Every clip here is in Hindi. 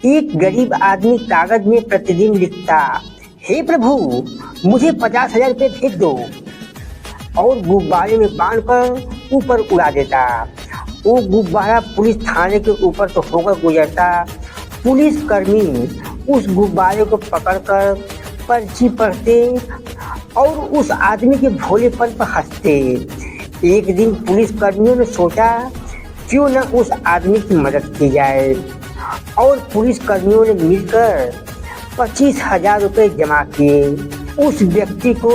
एक गरीब आदमी कागज में प्रतिदिन लिखता, हे प्रभु मुझे 50,000 रुपये भेज दो, और गुब्बारे में बांधकर ऊपर उड़ा देता। वो गुब्बारा पुलिस थाने के ऊपर तो होकर गुजरता। पुलिस कर्मी उस गुब्बारे को पकड़कर पर्ची पढ़ते और उस आदमी के भोलेपन पर हंसते। एक दिन पुलिस कर्मियों ने सोचा क्यों न उस आदमी की मदद की जाए, और पुलिस कर्मियों ने मिलकर 25,000 रुपये जमा किए। उस व्यक्ति को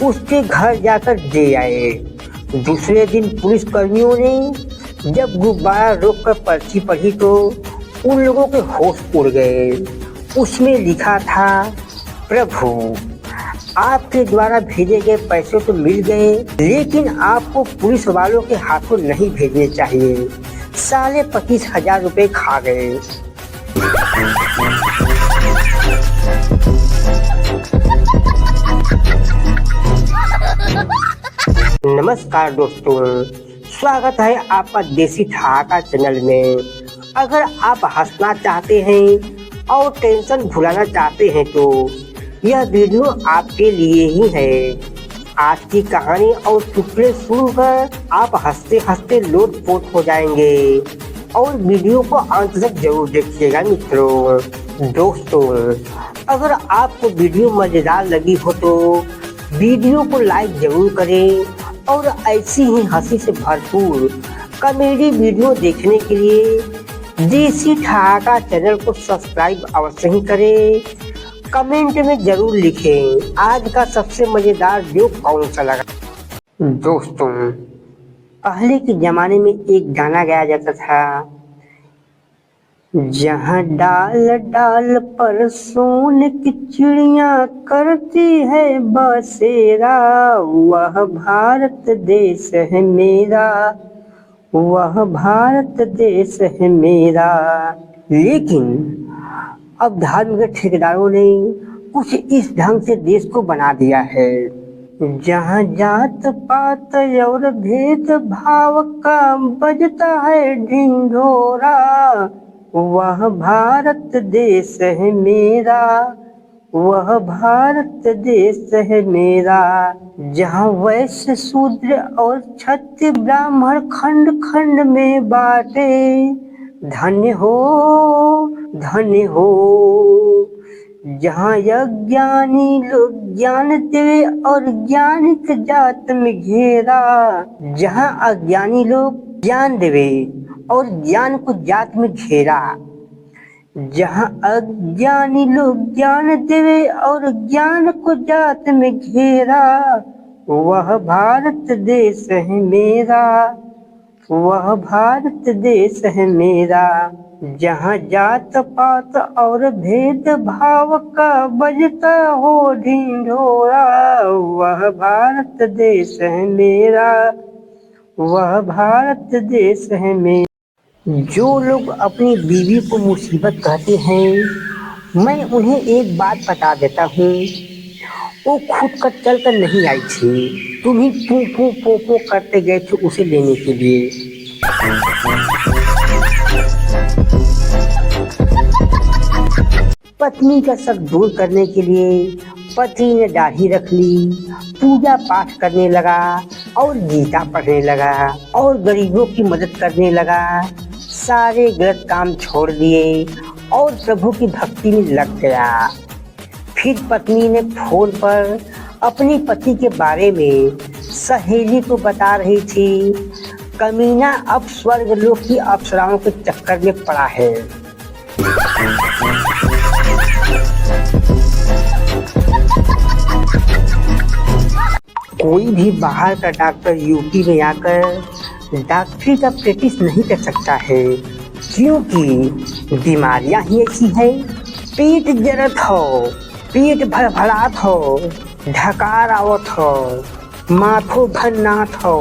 उसके घर जाकर दे आए। दूसरे दिन पुलिस कर्मियों ने जब गुब्बारा रोककर पर्ची पढ़ी तो उन लोगों के होश उड़ गए। उसमें लिखा था, प्रभु आपके द्वारा भेजे गए पैसे तो मिल गए, लेकिन आपको पुलिस वालों के हाथों नहीं भेजने चाहिए। साले 25,000 रुपये खा गए। नमस्कार दोस्तों, स्वागत है आपका देसी ठहाका चैनल में। अगर आप हंसना चाहते हैं और टेंशन भुलाना चाहते हैं तो यह वीडियो आपके लिए ही है। आज की कहानी और चुटकुले सुनकर आप हंसते हंसते लोटपोट हो जाएंगे, और वीडियो को अंत तक जरूर देखिएगा मित्रों। दोस्तों, अगर आपको वीडियो मजेदार लगी हो तो वीडियो को लाइक जरूर करें, और ऐसी ही हंसी से भरपूर कॉमेडी वीडियो देखने के लिए देसी ठहाका चैनल को सब्सक्राइब अवश्य ही करें। कमेंट में जरूर लिखें आज का सबसे मजेदार जोक कौन सा लगा। दोस्तों, पहले के जमाने में एक गाना गाया जाता था, जहाँ डाल डाल पर सोने की चिड़िया करती है बसेरा, वह भारत देश है मेरा, वह भारत देश है मेरा। लेकिन अब धार्मिक ठेकेदारों ने कुछ इस ढंग से देश को बना दिया है, जहाँ जात पात और भेद भाव का बजता है ढिंढोरा, वह भारत देश है मेरा, वह भारत देश है मेरा। जहाँ वैश्य शूद्र और क्षत्रिय ब्राह्मण खंड खंड में बाटे, धन्य हो धन्य हो। जहाँ अज्ञानी लोग ज्ञान दे और ज्ञानी के जात में घेरा, जहाँ अज्ञानी लोग ज्ञान देवे और ज्ञान को जात में घेरा, जहाँ अज्ञानी लोग ज्ञान देवे और ज्ञान को जात में घेरा, वह भारत देश है मेरा, वह भारत देश है मेरा। जहाँ जात पात और भेद भाव का बजता हो ढिंढोरा, वह भारत देश है मेरा, वह भारत देश है मेरा। जो लोग अपनी बीवी को मुसीबत कहते हैं, मैं उन्हें एक बात बता देता हूँ, वो खुद कर चल कर नहीं आई थी, तुम ही पू पू पो पो करते गए थे उसे लेने के लिए। पत्नी का शक दूर करने के लिए पति ने दाढ़ी रख ली, पूजा पाठ करने लगा और गीता पढ़ने लगा और गरीबों की मदद करने लगा। सारे गलत काम छोड़ दिए और प्रभु की भक्ति में लग गया। फिर पत्नी ने फोन पर अपनी पति के बारे में सहेली को बता रही थी, कमीना अब स्वर्ग लोक की अप्सराओं के चक्कर में पड़ा है। कोई भी बाहर का डॉक्टर यूपी में आकर डॉक्टरी का प्रैक्टिस नहीं कर सकता है, क्योंकि बीमारियां ही ऐसी है। पेट जरत हो, पेट भड़भड़ात हो, ढकार आवत हो, माथो भन्नात हो,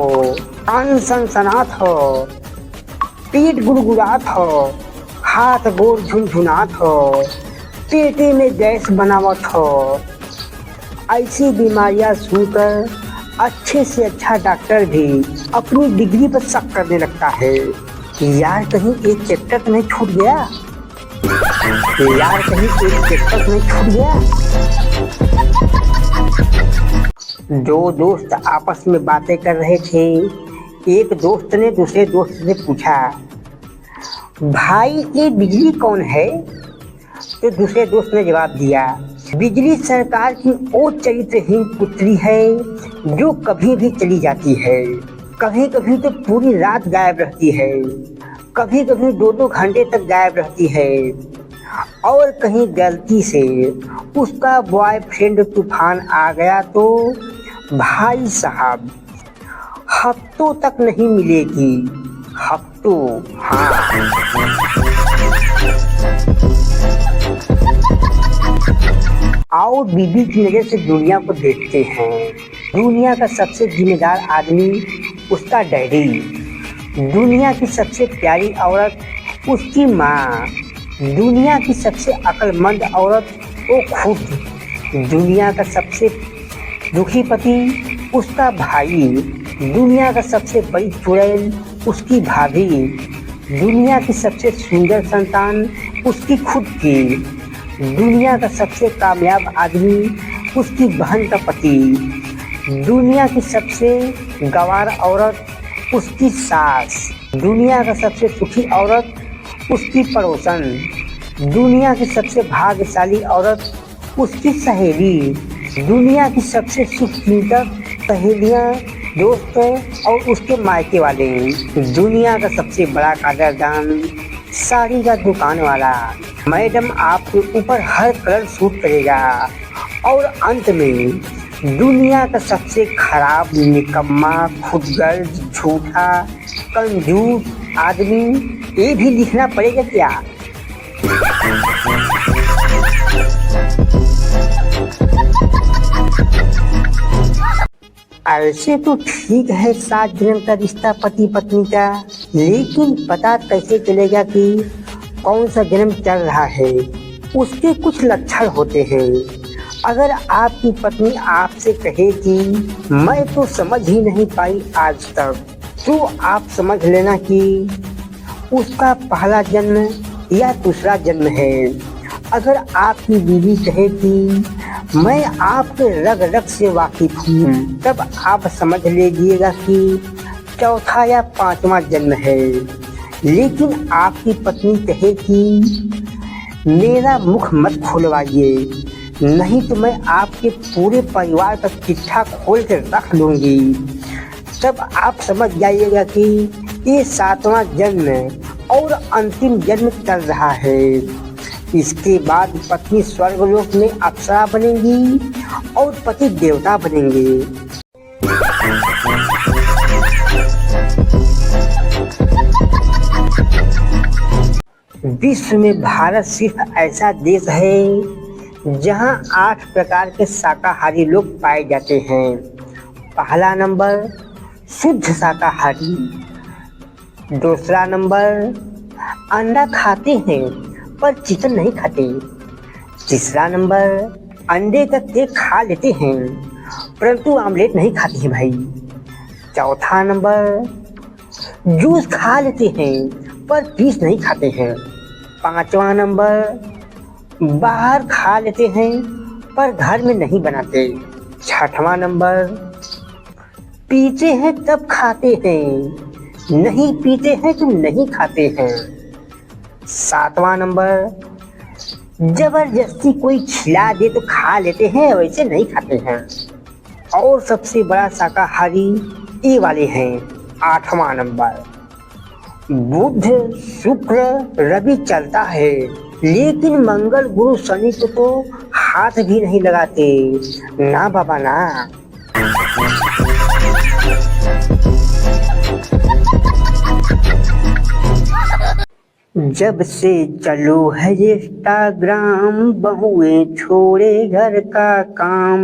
कान सनसनात हो, पेट गुड़गुड़ात हो, हाथ गोड़ झुनझुनात हो, पेटे में गैस बनावत हो। ऐसी बीमारियां सुनकर अच्छे से अच्छा डॉक्टर भी अपनी डिग्री पर शक करने लगता है कि यार कहीं एक चैप्टर तो नहीं छूट गया। यार कहीं एक चेकअप नहीं छूट गया। दो दोस्त आपस में बातें कर रहे थे। एक दोस्त ने दूसरे दोस्त से पूछा, भाई ये बिजली कौन है? तो दूसरे दोस्त ने जवाब दिया, बिजली सरकार की वो चरित्रहीन पुत्री है जो कभी भी चली जाती है। कभी कभी तो पूरी रात गायब रहती है, कभी कभी 2-2 घंटे तक गायब रहती है, और कहीं गलती से उसका बॉयफ्रेंड तूफान आ गया तो भाई साहब हफ्तों तक नहीं मिलेगी। हफ्तों, हाँ। आओ बीबी की नजर से दुनिया को देखते हैं। दुनिया का सबसे जिम्मेदार आदमी उसका डैडी, दुनिया की सबसे प्यारी औरत उसकी माँ, दुनिया की सबसे अक्लमंद औरत वो खुद, दुनिया का सबसे दुखी पति उसका भाई, दुनिया का सबसे बड़ी चुड़ैल उसकी भाभी, दुनिया की सबसे सुंदर संतान उसकी खुद की, दुनिया का सबसे कामयाब आदमी उसकी बहन का पति, दुनिया की सबसे गंवार औरत उसकी सास, दुनिया का सबसे सुखी औरत उसकी पड़ोसन, दुनिया की सबसे भाग्यशाली औरत उसकी सहेली, दुनिया की सबसे सुखचिंतक सहेलियाँ, दोस्त और उसके मायके वाले, दुनिया का सबसे बड़ा कदरदान साड़ी का दुकान वाला। मैडम आपके ऊपर हर कलर सूट करेगा। और अंत में दुनिया का सबसे खराब, निकम्मा, खुदगर्ज, झूठा, कंजूस आदमी, ये भी लिखना पड़ेगा क्या? ऐसे तो ठीक है 7 जन्म का रिश्ता पति पत्नी का, लेकिन पता कैसे चलेगा कि कौन सा जन्म चल रहा है? उसके कुछ लक्षण होते हैं। अगर आपकी पत्नी आपसे कहे कि मैं तो समझ ही नहीं पाई आज तक, तो आप समझ लेना कि उसका पहला जन्म या दूसरा जन्म है। अगर आपकी बीवी कहे कि मैं आपके रग रग से वाकिफ हूँ, तब आप समझ लीजिएगा कि चौथा या 5वां जन्म है। लेकिन आपकी पत्नी कहे कि मेरा मुख मत खुलवाइए, नहीं तो मैं आपके पूरे परिवार का चिट्ठा खोल कर रख लूँगी, तब आप समझ जाइएगा कि ये 7वां जन्म और अंतिम जन्म चल रहा है। इसके बाद पत्नी स्वर्गलोक में अप्सरा बनेंगी और पति देवता बनेंगे। विश्व में भारत सिर्फ ऐसा देश है जहां 8 प्रकार के शाकाहारी लोग पाए जाते हैं। पहला नंबर शुद्ध शाकाहारी, दूसरा नंबर अंडा खाते हैं पर चिकन नहीं खाते, तीसरा नंबर अंडे का केक खा लेते हैं परंतु आमलेट नहीं खाते हैं भाई, चौथा नंबर जूस खा लेते हैं पर पीस नहीं खाते हैं, 5वां नंबर बाहर खा लेते हैं पर घर में नहीं बनाते, 6वां नंबर पीते हैं तब खाते हैं, नहीं पीते हैं तो नहीं खाते हैं, 7वां नंबर जबरदस्ती कोई खिला दे तो खा लेते हैं, वैसे नहीं खाते हैं। और सबसे बड़ा शाकाहारी ये वाले हैं, 8वां नंबर। बुध शुक्र रवि चलता है लेकिन मंगल गुरु शनि को तो हाथ भी नहीं लगाते ना बाबा ना। जब से चलो है इंस्टाग्राम, बहुएं छोड़े घर का काम,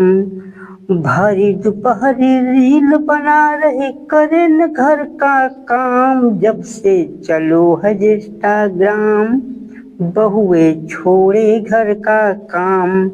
भरी दोपहरी रील बना रहे करें घर का काम। जब से चलो है इंस्टाग्राम, बहुएं छोड़े घर का काम,